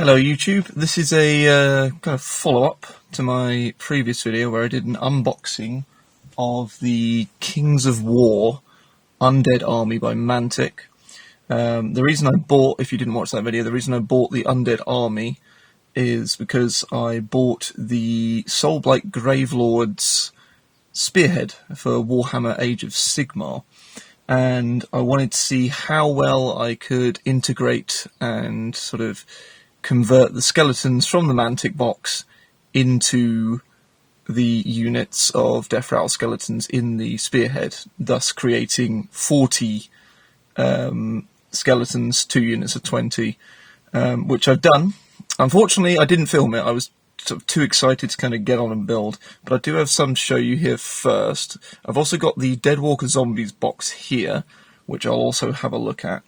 Hello YouTube, this is a kind of follow-up to my previous video where I did an unboxing of the Kings of War Undead Army by Mantic. The reason I bought, if you didn't watch that video, the reason I bought the Undead Army is because I bought the Soulblight Gravelord's Spearhead for Warhammer Age of Sigmar, and I wanted to see how well I could integrate and sort of convert the skeletons from the Mantic box into the units of Deathrattle skeletons in the Spearhead, thus creating 40 skeletons, 2 units of 20, which I've done. Unfortunately, I didn't film it. I was sort of too excited to kind of get on and build, but I do have some to show you here first. I've also got the Deadwalker Zombies box here, which I'll also have a look at.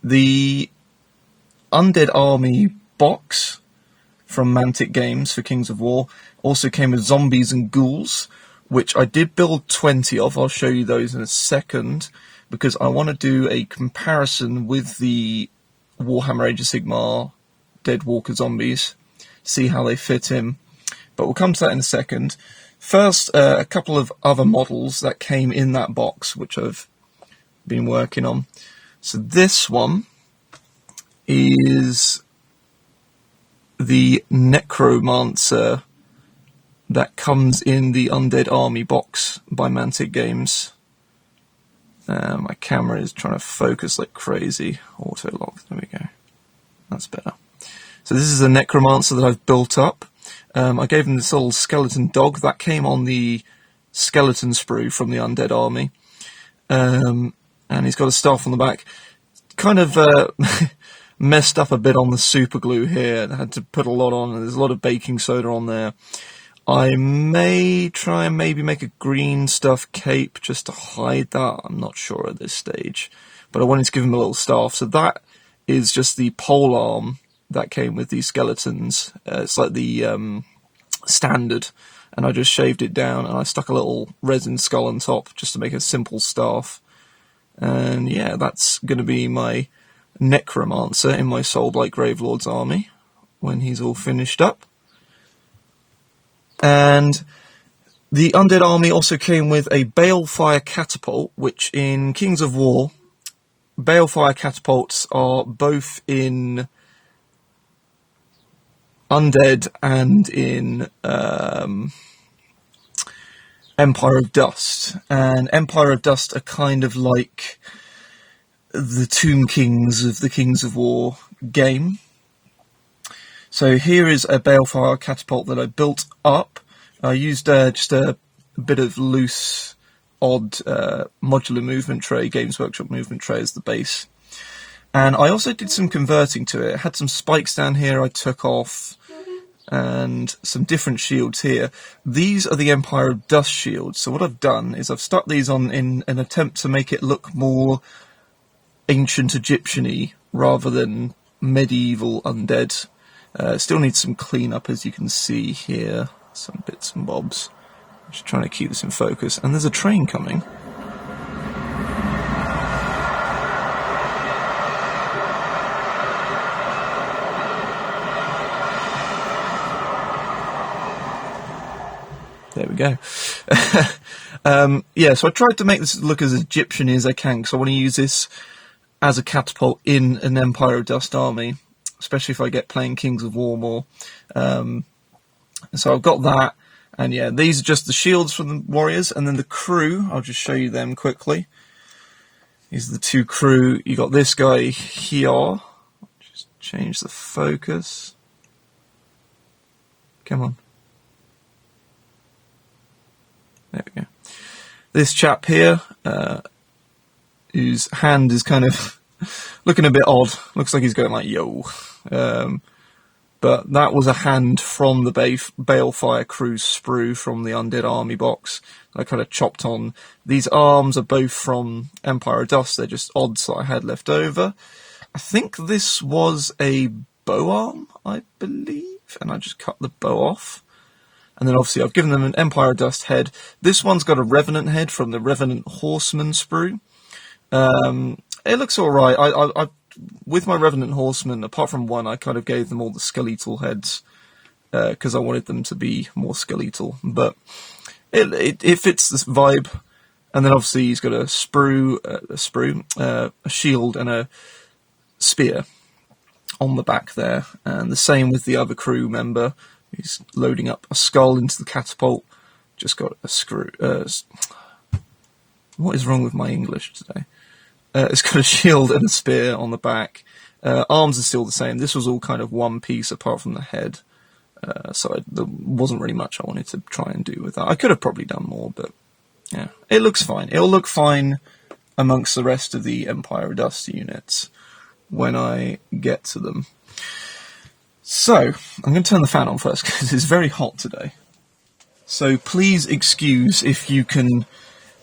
The Undead Army box from Mantic Games for Kings of War also came with Zombies and Ghouls, which I did build 20 of. I'll show you those in a second, because I want to do a comparison with the Warhammer Age of Sigmar Deadwalker Zombies, see how they fit in, but we'll come to that in a second. First, a couple of other models that came in that box, which I've been working on. So this one is the Necromancer that comes in the Undead Army box by Mantic Games. My camera is trying to focus like crazy. Auto lock, there we go. That's better. So this is a Necromancer that I've built up. I gave him this little skeleton dog that came on the skeleton sprue from the Undead Army. And he's got a staff on the back. Kind of messed up a bit on the super glue here. I had to put a lot on, and there's a lot of baking soda on there. I may try and maybe make a green stuff cape just to hide that. I'm not sure at this stage, but I wanted to give him a little staff. So that is just the pole arm that came with these skeletons. It's like the standard, and I just shaved it down and I stuck a little resin skull on top just to make a simple staff. And yeah, that's going to be my Necromancer in my Soulblight Gravelord's army when he's all finished up. And the Undead Army also came with a Balefire Catapult, which in Kings of War, Balefire Catapults are both in Undead and in Empire of Dust. And Empire of Dust are kind of like the Tomb Kings of the Kings of War game. So here is a Balefire Catapult that I built up. I used just a bit of loose, odd modular movement tray, Games Workshop movement tray as the base. And I also did some converting to it. I had some spikes down here I took off, and some different shields here. These are the Empire of Dust shields. So what I've done is I've stuck these on in an attempt to make it look more ancient Egyptian-y rather than medieval undead. Still needs some cleanup, as you can see here. Some bits and bobs. I'm just trying to keep this in focus. And there's a train coming. There we go. Yeah, so I tried to make this look as Egyptian as I can, because I want to use this as a catapult in an Empire of Dust army, especially if I get playing Kings of War more. So I've got that, and yeah, these are just the shields from the warriors, and then the crew, I'll just show you them quickly. These are the two crew. You got this guy here. Just change the focus. Come on. There we go. This chap here, whose hand is kind of looking a bit odd. Looks like he's going like, yo. But that was a hand from the Balefire Crew sprue from the Undead Army box. I kind of chopped on. These arms are both from Empire of Dust. They're just odds that I had left over. I think this was a bow arm, I believe. And I just cut the bow off. And then obviously I've given them an Empire of Dust head. This one's got a Revenant head from the Revenant Horseman sprue. It looks alright. I've with my Revenant Horsemen, apart from one, I kind of gave them all the skeletal heads because I wanted them to be more skeletal. But it fits this vibe. And then obviously he's got a shield and a spear on the back there. And the same with the other crew member. He's loading up a skull into the catapult. Just got a screw. What is wrong with my English today? It's got a shield and a spear on the back. Arms are still the same. This was all kind of one piece apart from the head. So there wasn't really much I wanted to try and do with that. I could have probably done more, but yeah, it looks fine. It'll look fine amongst the rest of the Empire of Dust units when I get to them. So, I'm going to turn the fan on first because it's very hot today. So please excuse if you can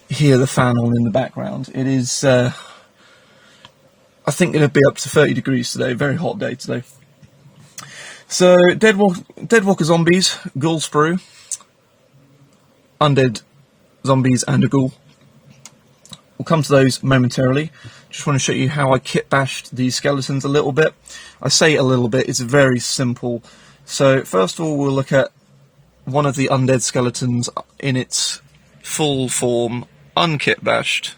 hear the fan on in the background. It is, I think it'll be up to 30 degrees today. Very hot day today. So, Deadwalker Zombies, Ghoul Sprue, Undead Zombies and a Ghoul. We'll come to those momentarily. Just want to show you how I kitbashed these skeletons a little bit. I say a little bit, it's very simple. So first of all we'll look at one of the undead skeletons in its full form, unkitbashed.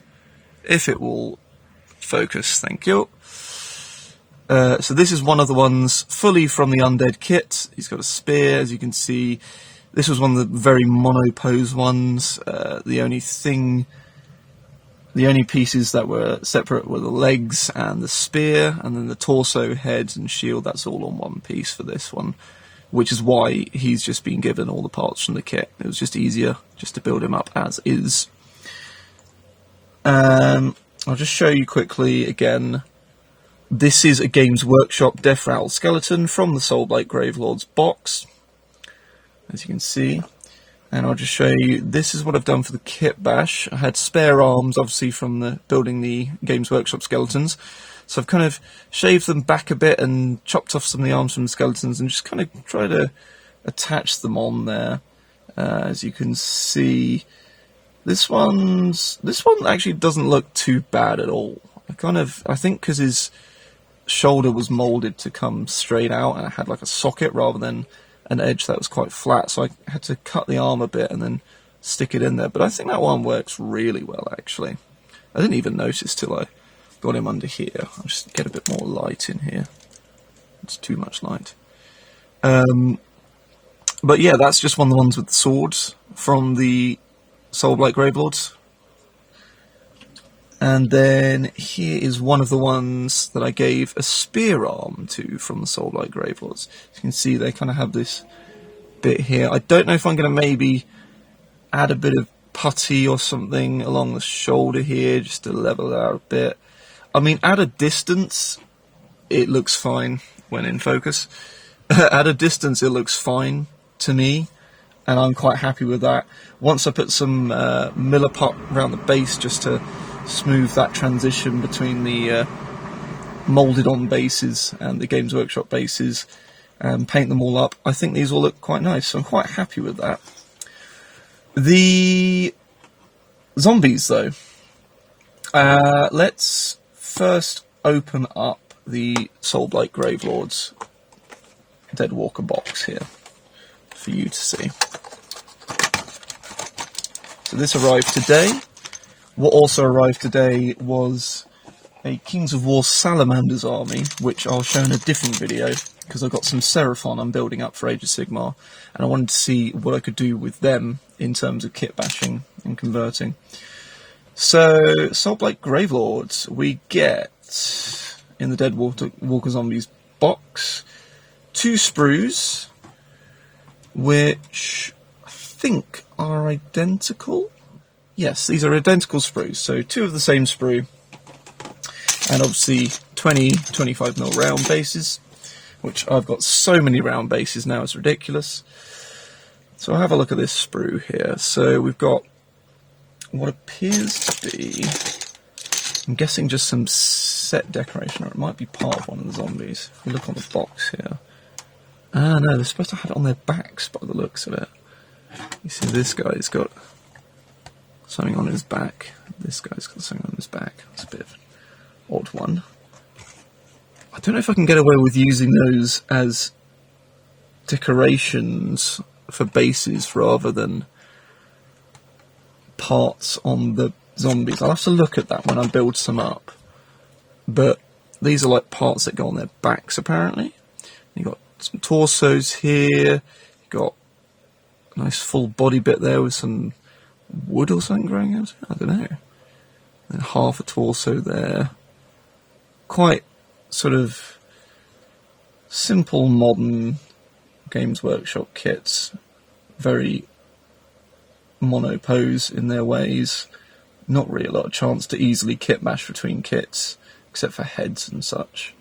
If it will focus, thank you. So this is one of the ones fully from the undead kit. He's got a spear, as you can see. This was one of the very monopose ones. The only pieces that were separate were the legs and the spear, and then the torso, head and shield. That's all on one piece for this one, which is why he's just been given all the parts from the kit. It was just easier just to build him up as is. I'll just show you quickly again. This is a Games Workshop Deathrattle skeleton from the Soulblight Gravelord's box, as you can see. And I'll just show you, this is what I've done for the kitbash. I had spare arms, obviously, from building the Games Workshop skeletons. So I've kind of shaved them back a bit and chopped off some of the arms from the skeletons and just kind of try to attach them on there. As you can see, this one actually doesn't look too bad at all. I think because his shoulder was molded to come straight out and it had like a socket rather than an edge that was quite flat, so I had to cut the arm a bit and then stick it in there. But I think that one works really well, actually. I didn't even notice till I got him under here. I'll just get a bit more light in here. It's too much light. But yeah, that's just one of the ones with the swords from the Soulblight Gravelords. And then here is one of the ones that I gave a spear arm to from the Soulblight Gravelords. As you can see, they kind of have this bit here. I don't know if I'm going to maybe add a bit of putty or something along the shoulder here, just to level it out a bit. I mean, at a distance, it looks fine when in focus. At a distance, it looks fine to me, and I'm quite happy with that. Once I put some Milliput around the base just to smooth that transition between the moulded on bases and the Games Workshop bases and paint them all up, I think these all look quite nice, so I'm quite happy with that. The zombies though, let's first open up the Soulblight Gravelords Deadwalker box here for you to see. So this arrived today. What also arrived today was a Kings of War Salamanders army, which I'll show in a different video, because I've got some Seraphon I'm building up for Age of Sigmar, and I wanted to see what I could do with them in terms of kit bashing and converting. So, Soulblight Gravelords, we get, in the Deadwalker Zombies box, 2 sprues, which I think are identical. Yes, these are identical sprues, so 2 of the same sprue, and obviously 25mm round bases, which I've got so many round bases now, it's ridiculous. So I'll have a look at this sprue here. So we've got what appears to be, I'm guessing just some set decoration, or it might be part of one of the zombies. If we look on the box here. Ah no, they're supposed to have it on their backs by the looks of it. You see this guy's got something on his back. This guy's got something on his back. It's a bit of an odd one. I don't know if I can get away with using those as decorations for bases rather than parts on the zombies. I'll have to look at that when I build some up. But these are like parts that go on their backs, apparently. You've got some torsos here. You've got a nice full body bit there with some wood or something growing out. I don't know. And half a torso there. Quite sort of simple, modern Games Workshop kits. Very monopose in their ways. Not really a lot of chance to easily kitbash between kits, except for heads and such.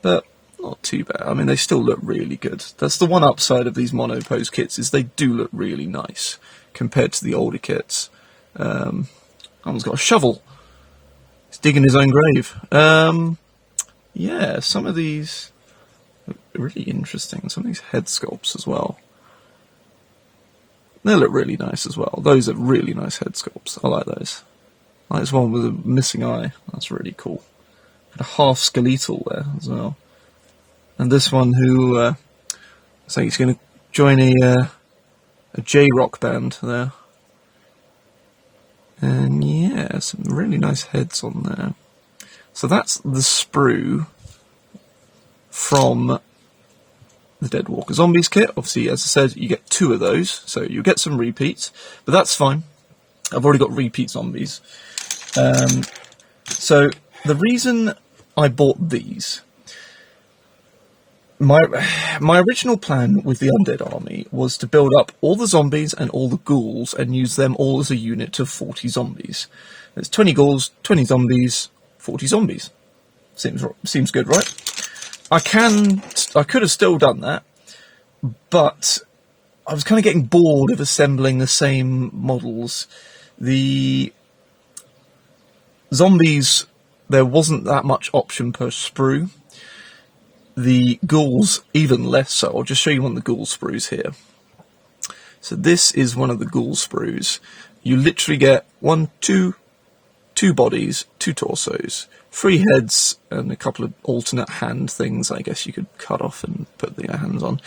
But not too bad. I mean, they still look really good. That's the one upside of these monopose kits, is they do look really nice compared to the older kits. Someone's got a shovel. He's digging his own grave. Yeah, some of these look really interesting. Some of these head sculpts as well. They look really nice as well. Those are really nice head sculpts. I like those. I like this one with a missing eye. That's really cool. And a half skeletal there as well. And this one who I think he's going to join a J-rock band there. And yeah, some really nice heads on there. So that's the sprue from the Deadwalker Zombies kit. Obviously, as I said, you get 2 of those, so you get some repeats, but that's fine. I've already got repeat zombies. So the reason I bought these, my original plan with the Undead Army was to build up all the zombies and all the ghouls and use them all as a unit of 40 zombies. There's 20 ghouls, 20 zombies, 40 zombies. Seems good, right? I could have still done that, but I was kind of getting bored of assembling the same models. The zombies, there wasn't that much option per sprue. The ghouls, even less so. I'll just show you one of the ghoul sprues here. So this is one of the ghoul sprues. You literally get two bodies, 2 torsos, 3 heads, and a couple of alternate hand things I guess you could cut off and put the hands on.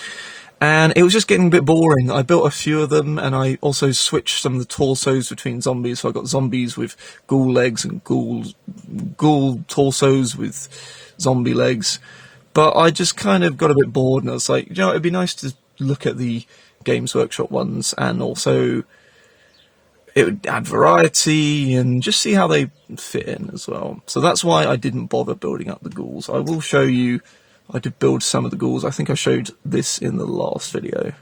And it was just getting a bit boring. I built a few of them, and I also switched some of the torsos between zombies. So I got zombies with ghoul legs and ghoul torsos with zombie legs. But I just kind of got a bit bored, and I was like, you know, it'd be nice to look at the Games Workshop ones, and also it would add variety and just see how they fit in as well. So that's why I didn't bother building up the ghouls. I will show you, I did build some of the ghouls. I think I showed this in the last video.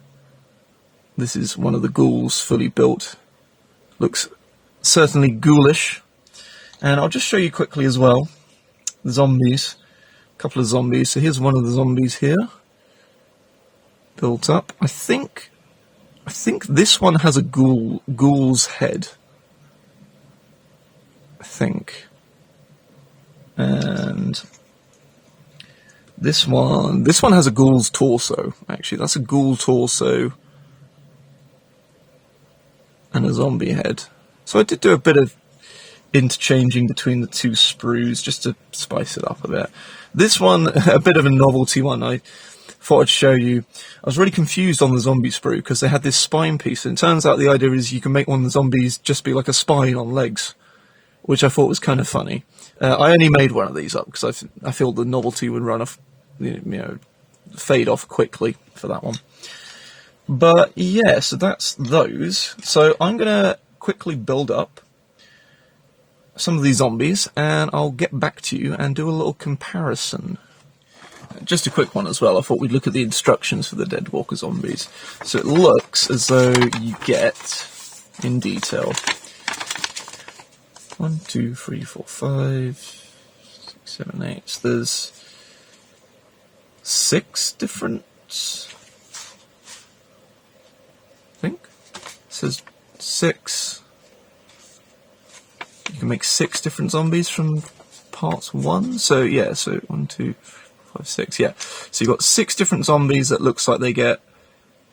This is one of the ghouls fully built. Looks certainly ghoulish. And I'll just show you quickly as well the zombies. A couple of zombies. So here's one of the zombies here. Built up. I think this one has a ghoul's head. I think. And this one has a ghoul's torso, actually. That's a ghoul torso and a zombie head. So I did do a bit of interchanging between the 2 sprues just to spice it up a bit. This one, a bit of a novelty one, I thought I'd show you. I was really confused on the zombie sprue because they had this spine piece, and it turns out the idea is you can make one of the zombies just be like a spine on legs, which I thought was kind of funny. I only made one of these up because I feel the novelty would run off, fade off quickly for that one. But yeah, so that's those. So I'm going to quickly build up some of these zombies, and I'll get back to you and do a little comparison. Just a quick one as well. I thought we'd look at the instructions for the Deadwalker Zombies. So it looks as though you get, in detail, 1, 2, 3, 4, 5, 6, 7, 8. So there's 6 different, I think. It says 6. You can make 6 different zombies from parts 1. So yeah, so 1, 2, 5, 6. Yeah. So you've got 6 different zombies that looks like they get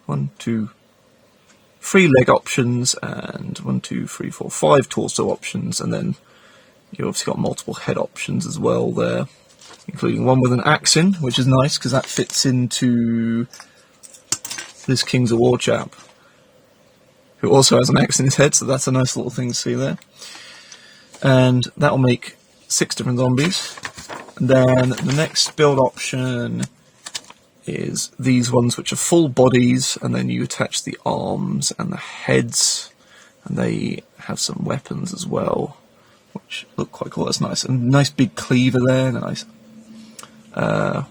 1, 2, 3 leg options, and 1, 2, 3, 4, 5 torso options, and then you obviously got multiple head options as well there. including one with an axe in, which is nice because that fits into this Kings of War chap, who also has an axe in his head, so that's a nice little thing to see there. And that'll make 6 different zombies. And then the next build option is these ones, which are full bodies, and then you attach the arms and the heads, and they have some weapons as well, which look quite cool. That's nice. And nice big cleaver there, and a nice,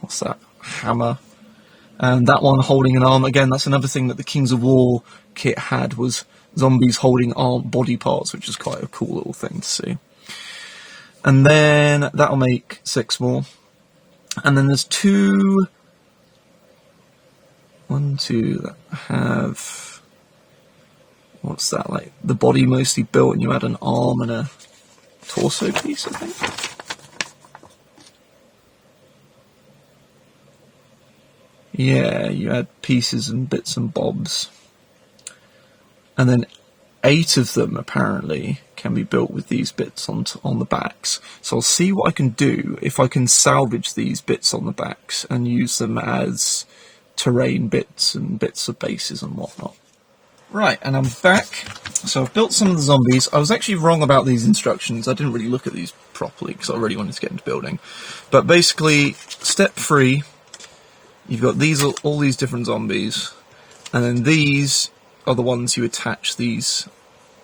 what's that, hammer. And that one holding an arm, again, that's another thing that the Kings of War kit had, was zombies holding arm body parts, which is quite a cool little thing to see. And then that'll make 6 more. And then there's 2 that have, what's that, like the body mostly built, and you add an arm and a torso piece, I think. Yeah, you add pieces and bits and bobs. And then 8 of them apparently can be built with these bits on the backs. So I'll see what I can do if I can salvage these bits on the backs and use them as terrain bits and bits of bases and whatnot. Right, and I'm back. So I've built some of the zombies. I was actually wrong about these instructions. I didn't really look at these properly because I really wanted to get into building. But basically, step 3, you've got all these different zombies, and then these are the ones you attach these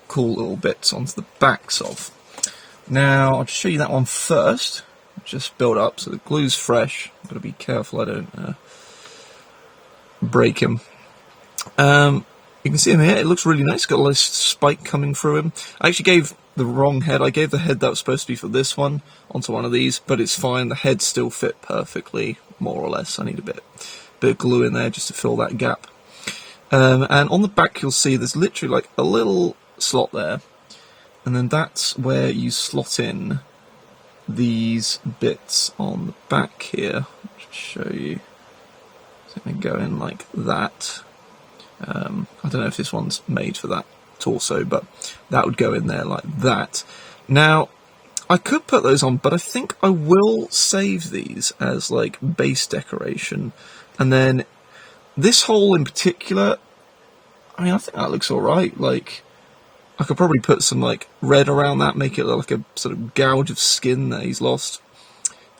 cool little bits onto the backs of. Now, I'll just show you that one first. Just build up, so the glue's fresh. I've got to be careful I don't break him. You can see him here, it looks really nice, got a nice spike coming through him. I actually gave the wrong head. I gave the head that was supposed to be for this one onto one of these, but it's fine, the head still fit perfectly, more or less. I need a bit of glue in there just to fill that gap. And on the back you'll see there's literally like a little slot there, and then that's where you slot in these bits on the back here. I'll just show you. So they go in like that. I don't know if this one's made for that torso, but that would go in there like that. Now, I could put those on, but I think I will save these as like base decoration. And then this hole in particular, I mean, I think that looks alright. Like, I could probably put some like red around that, make it look like a sort of gouge of skin that he's lost.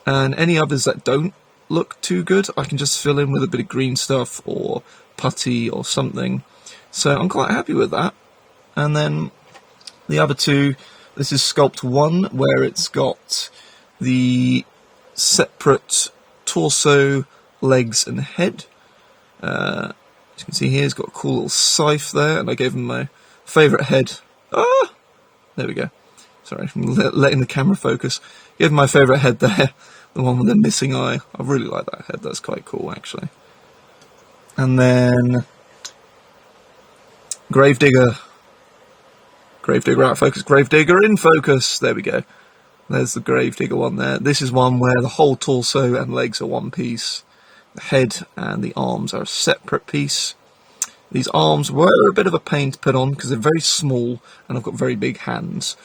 And any others that don't look too good, I can just fill in with a bit of green stuff or putty or something. So I'm quite happy with that. And then the other 2, this is sculpt 1, where it's got the separate torso, legs and head. As you can see here, it's got a cool little scythe there, and I gave him my favourite head. Ah! There we go. Sorry, I'm letting the camera focus. Gave him my favourite head there, the one with the missing eye. I really like that head, that's quite cool actually. And then Gravedigger. Gravedigger out of focus, Gravedigger in focus. There we go. There's the Gravedigger one there. This is one where the whole torso and legs are one piece. The head and the arms are a separate piece. These arms were a bit of a pain to put on because they're very small and I've got very big hands.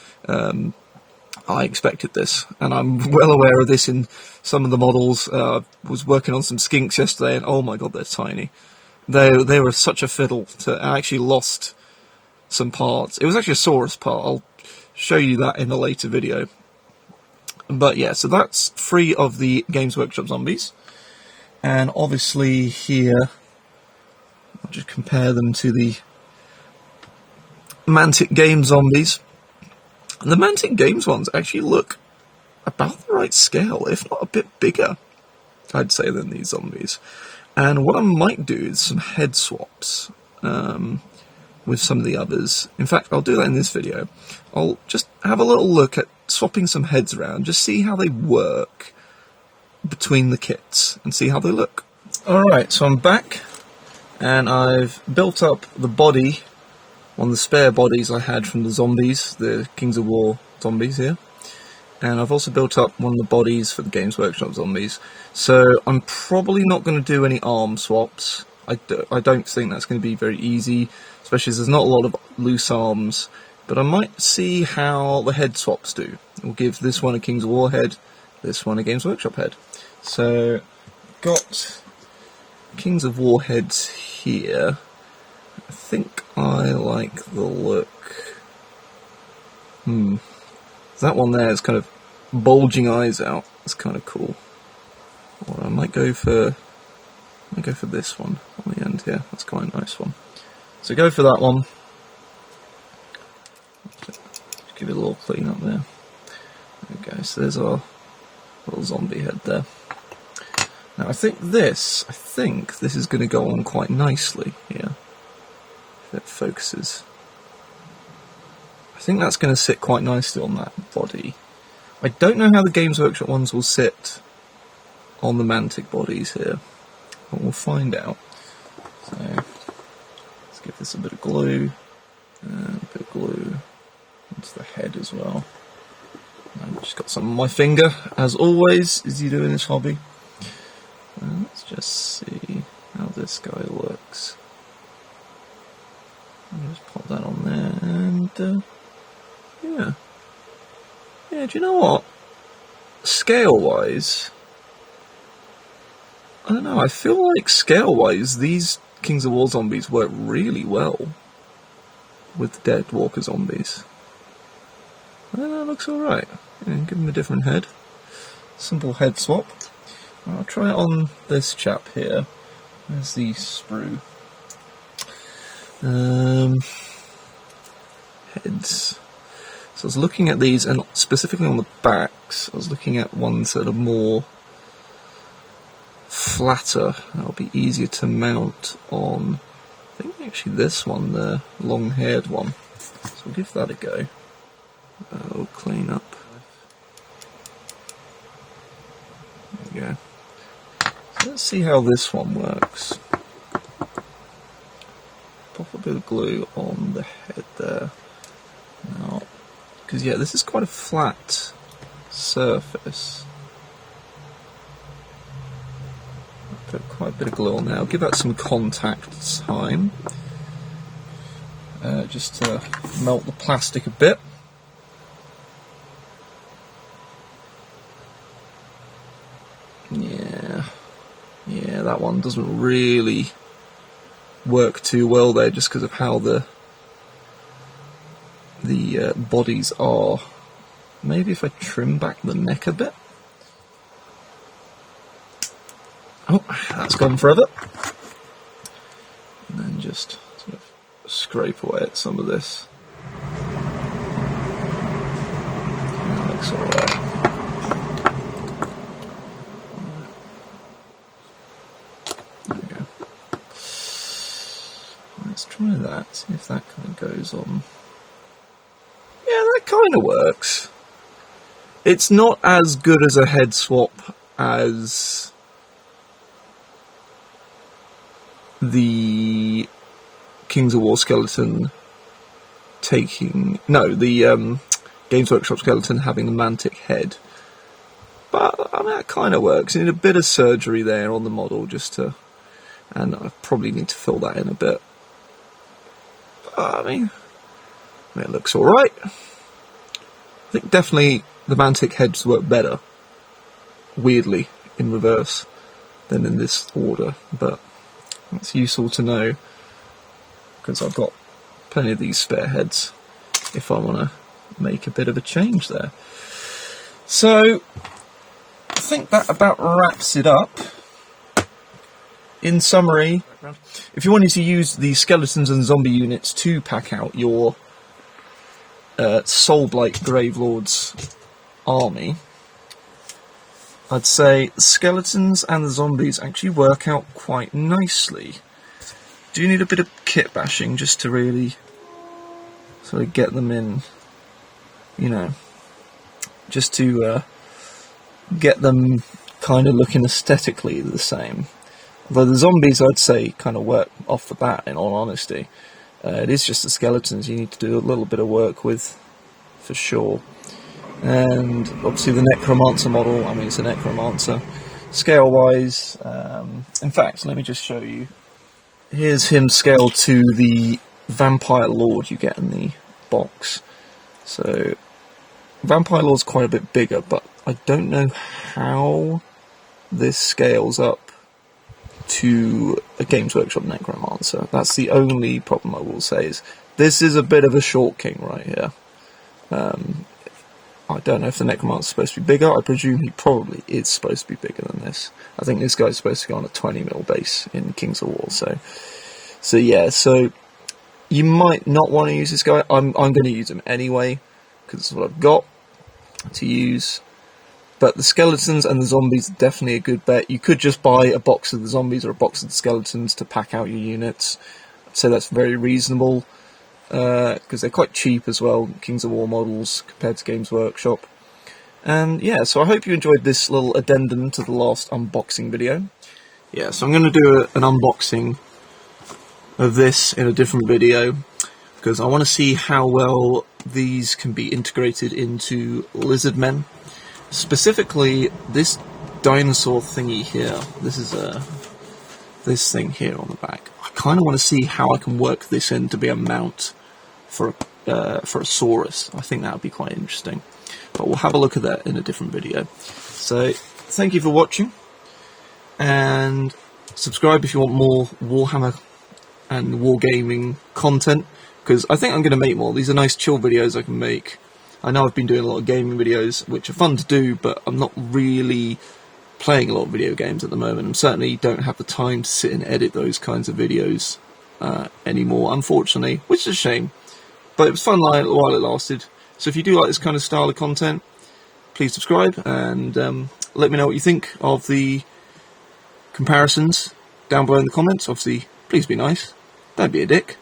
I expected this, and I'm well aware of this in some of the models. I was working on some skinks yesterday, and oh my god, they're tiny. They were such a fiddle. I actually lost some parts. It was actually a Saurus part. I'll show you that in a later video. But yeah, so that's 3 of the Games Workshop zombies. And obviously here, I'll just compare them to the Mantic Games zombies. And the Mantic Games ones actually look about the right scale, if not a bit bigger, I'd say, than these zombies. And what I might do is some head swaps with some of the others. In fact, I'll do that in this video. I'll just have a little look at swapping some heads around, just see how they work between the kits and see how they look. Alright, so I'm back and I've built up the body, one of the spare bodies I had from the zombies, the Kings of War zombies here. And I've also built up one of the bodies for the Games Workshop zombies. So I'm probably not going to do any arm swaps. I don't think that's going to be very easy, especially as there's not a lot of loose arms. But I might see how the head swaps do. We'll give this one a Kings of War head, this one a Games Workshop head. So, got Kings of War heads here. I think I like the look. That one there is kind of bulging eyes out. It's kind of cool. Or I might go for this one on the end here. That's quite a nice one. So go for that one. Just give it a little clean up there. There we go. So there's our little zombie head there. Now I think this is going to go on quite nicely here. If it focuses. I think that's going to sit quite nicely on that body. I don't know how the Games Workshop ones will sit on the Mantic bodies here, but we'll find out. So let's give this a bit of glue, and a bit of glue onto the head as well. I've just got some on my finger, as always, as you do in this hobby. Let's just see how this guy looks. I'll just pop that on there, and yeah, do you know what? Scale-wise, I don't know, I feel like scale-wise, these Kings of War zombies work really well with the Deadwalker zombies. I don't know, it looks alright. Yeah, give them a different head. Simple head swap. I'll try it on this chap here. There's the sprue. Heads. So I was looking at these, and specifically on the backs, I was looking at ones that are more flatter. That'll be easier to mount on. I think actually this one, the long-haired one. So we'll give that a go. We'll clean up. There we go. So let's see how this one works. Pop a bit of glue on the head there. Now, because yeah, this is quite a flat surface. Put quite a bit of glue on there. I'll give that some contact time, just to melt the plastic a bit. Yeah, that one doesn't really work too well there, just because of how the bodies are. Maybe if I trim back the neck a bit. Oh, that's gone forever. And then just sort of scrape away at some of this. That looks alright. There we go. Let's try that, see if that kind of goes on. Yeah, that kind of works. It's not as good as a head swap as the Kings of War skeleton taking... No, the Games Workshop skeleton having the Mantic head. But, I mean, that kind of works. You need a bit of surgery there on the model just to... And I probably need to fill that in a bit. But, I mean, it looks alright. I think definitely the Mantic heads work better, weirdly, in reverse, than in this order. But it's useful to know, because I've got plenty of these spare heads if I want to make a bit of a change there. So I think that about wraps it up. In summary, if you wanted to use the skeletons and zombie units to pack out your Soulblight Gravelord's army, I'd say the skeletons and the zombies actually work out quite nicely. Do you need a bit of kit bashing just to really sort of get them in, you know, just to get them kind of looking aesthetically the same. Although the zombies, I'd say, kind of work off the bat, in all honesty. It is just the skeletons you need to do a little bit of work with, for sure. And obviously the Necromancer model, I mean, it's a Necromancer. Scale-wise, in fact, let me just show you. Here's him scaled to the Vampire Lord you get in the box. So, Vampire Lord's quite a bit bigger, but I don't know how this scales up to a Games Workshop Necromancer. That's the only problem I will say. Is this is a bit of a short king right here. I don't know if the Necromancer is supposed to be bigger. I presume he probably is supposed to be bigger than this. I think this guy's supposed to go on a 20mm base in Kings of War. So yeah. So you might not want to use this guy. I'm going to use him anyway because it's what I've got to use. But the skeletons and the zombies are definitely a good bet. You could just buy a box of the zombies or a box of the skeletons to pack out your units. I'd say that's very reasonable, because they're quite cheap as well, Kings of War models, compared to Games Workshop. And yeah, so I hope you enjoyed this little addendum to the last unboxing video. Yeah, so I'm going to do an unboxing of this in a different video, because I want to see how well these can be integrated into Lizardmen. Specifically, this dinosaur thingy here, this is this thing here on the back. I kind of want to see how I can work this in to be a mount for a Saurus. I think that would be quite interesting. But we'll have a look at that in a different video. So, thank you for watching, and subscribe if you want more Warhammer and wargaming content, because I think I'm going to make more. These are nice chill videos I can make. I know I've been doing a lot of gaming videos, which are fun to do, but I'm not really playing a lot of video games at the moment. I certainly don't have the time to sit and edit those kinds of videos anymore, unfortunately, which is a shame. But it was fun while it lasted. So if you do like this kind of style of content, please subscribe, and let me know what you think of the comparisons down below in the comments. Obviously, please be nice, don't be a dick,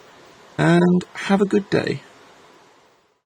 and have a good day.